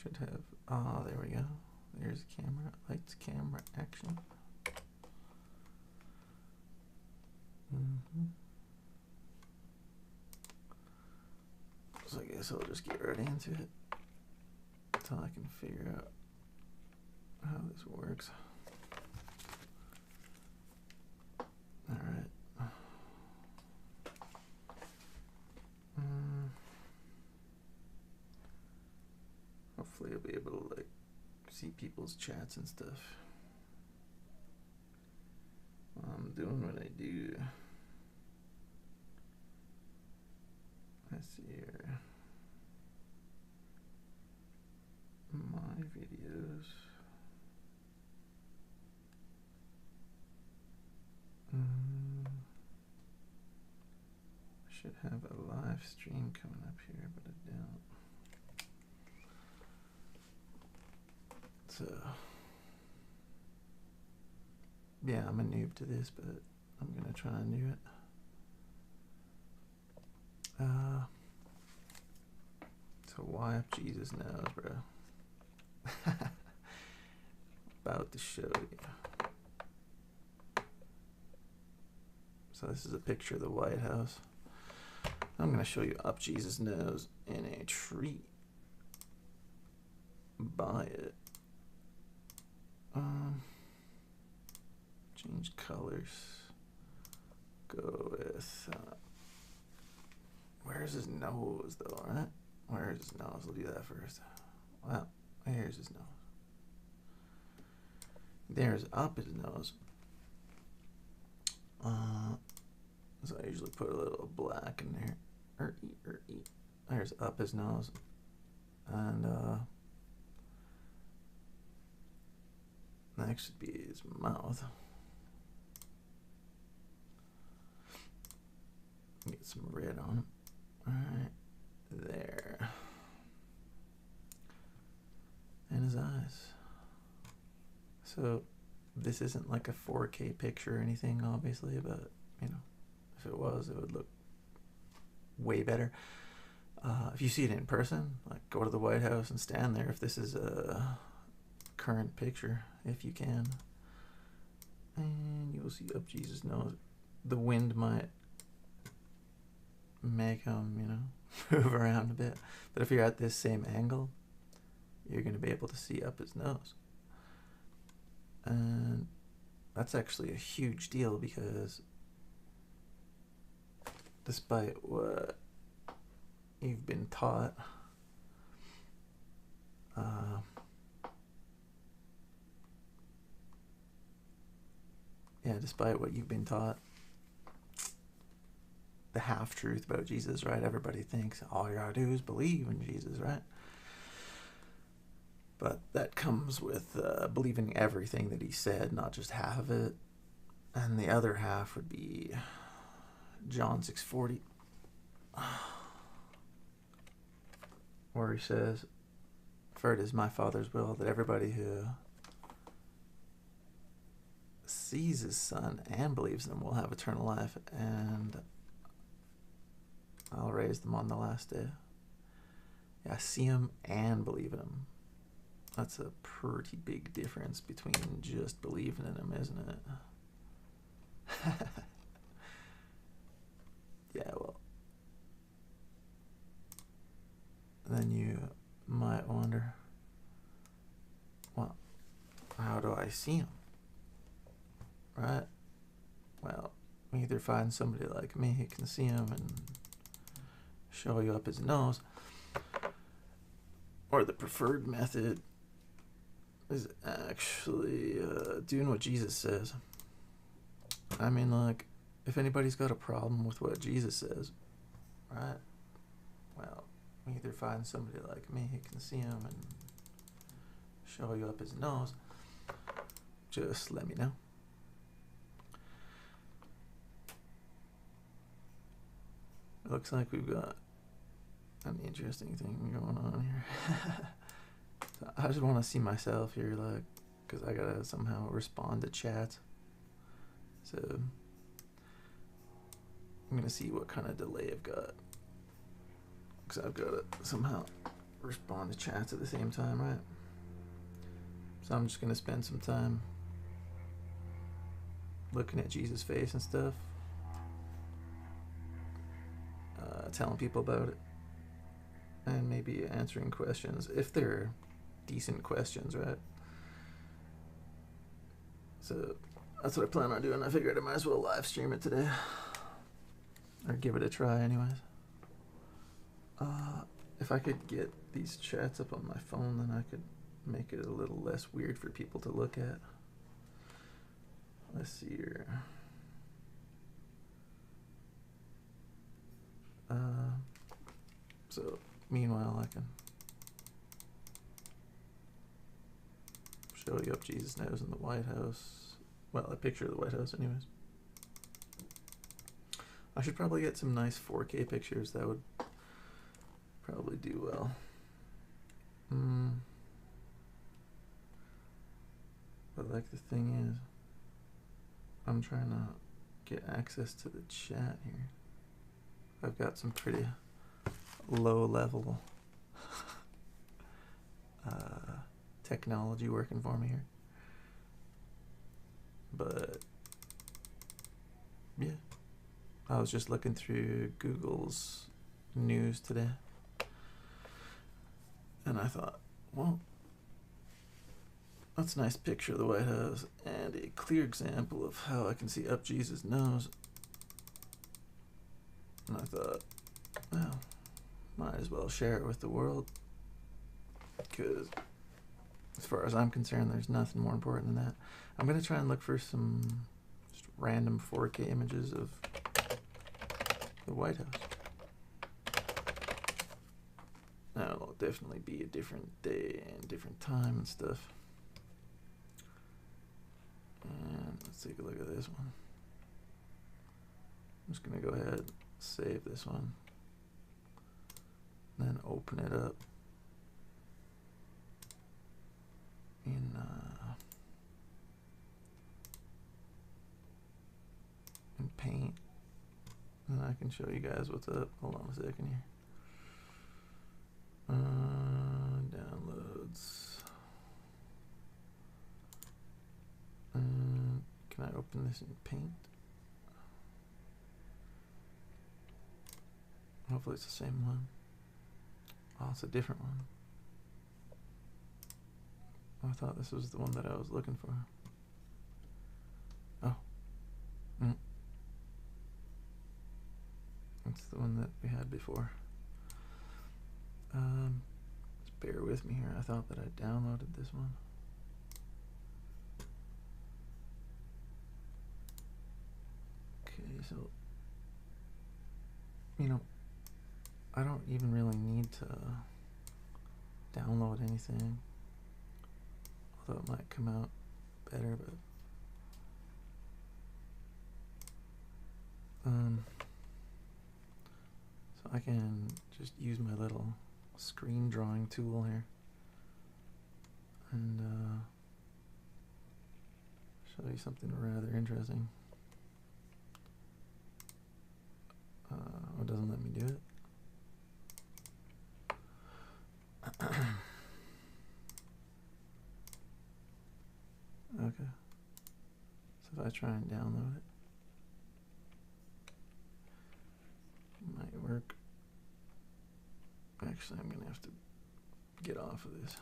Should have, oh, there we go. There's camera, lights, camera, action. So I guess I'll just get right into it until I can figure out how this works. Alright. Hopefully I'll be able to like see people's chats and stuff while I'm doing what I do. Let's see here. My videos. I should have a live stream coming up here, but I don't. So, yeah, I'm a noob to this, but I'm gonna try and do it. So why up Jesus knows, bro. About to show you. So this is a picture of the White House. I'm gonna show you up Jesus knows in a tree. Buy it. Change colors. Go with where's his nose though, right? Where's his nose? We'll do that first. Well, here's his nose. There's up his nose. So I usually put a little black in there. There's up his nose. And next should be his mouth. Get some red on him. Alright. There. And his eyes. So this isn't like a 4K picture or anything, obviously, but you know, if it was, it would look way better. If you see it in person, like go to the White House and stand there if this is a current picture, if you can. And you will see up Jesus' nose. The wind might make him, you know, move around a bit. But if you're at this same angle, you're going to be able to see up his nose. And that's actually a huge deal because despite what you've been taught, despite what you've been taught, the half-truth about Jesus, right? Everybody thinks all you gotta do is believe in Jesus, right? But that comes with believing everything that he said, not just half of it. And the other half would be John 6:40, where he says, "For it is my Father's will that everybody who sees his Son and believes in him will have eternal life, and I'll raise them on the last day." Yeah, see him and believe in him. That's a pretty big difference between just believing in him, isn't it? Yeah, well, then you might wonder, well, how do I see him? Right? Well, either find somebody like me who can see him and show you up his nose, or the preferred method is actually doing what Jesus says. I mean, like, if anybody's got a problem with what Jesus says, right? Well, either find somebody like me who can see him and show you up his nose. Just let me know. It looks like we've got an interesting thing going on here. So I just want to see myself here, like, because I gotta somehow respond to chats. So I'm gonna see what kind of delay I've got, because I've got to somehow respond to chats at the same time, right? So I'm just going to spend some time looking at Jesus' face and stuff, telling people about it, and maybe answering questions if they're decent questions, right? So that's what I plan on doing. I figured I might as well live stream it today, or give it a try anyways. If I could get these chats up on my phone, then I could make it a little less weird for people to look at. Let's see here. So meanwhile, I can show you up Jesus' nose in the White House. Well, a picture of the White House anyways. I should probably get some nice 4K pictures. That would probably do well. But like the thing is, I'm trying to get access to the chat here. I've got some pretty low level technology working for me here. But yeah, I was just looking through Google's news today, and I thought, well, that's a nice picture of the White House and a clear example of how I can see up Jesus' nose. And I thought, well, might as well share it with the world, because as far as I'm concerned, there's nothing more important than that. I'm going to try and look for some just random 4K images of the White House. Now, it'll definitely be a different day and different time and stuff. And let's take a look at this one. I'm just going to go ahead and save this one, then open it up in Paint, and I can show you guys what's up. Hold on a second here. Downloads. Can I open this in Paint? Hopefully it's the same one. Oh, it's a different one. I thought this was the one that I was looking for. Oh. It's the one that we had before. Just bear with me here. I thought that I downloaded this one. Okay, so, you know, I don't even really need to download anything, although it might come out better, but so I can just use my little screen drawing tool here and show you something rather interesting. It doesn't let me do it. Okay, so if I try and download it, it might work. Actually, I'm gonna have to get off of this.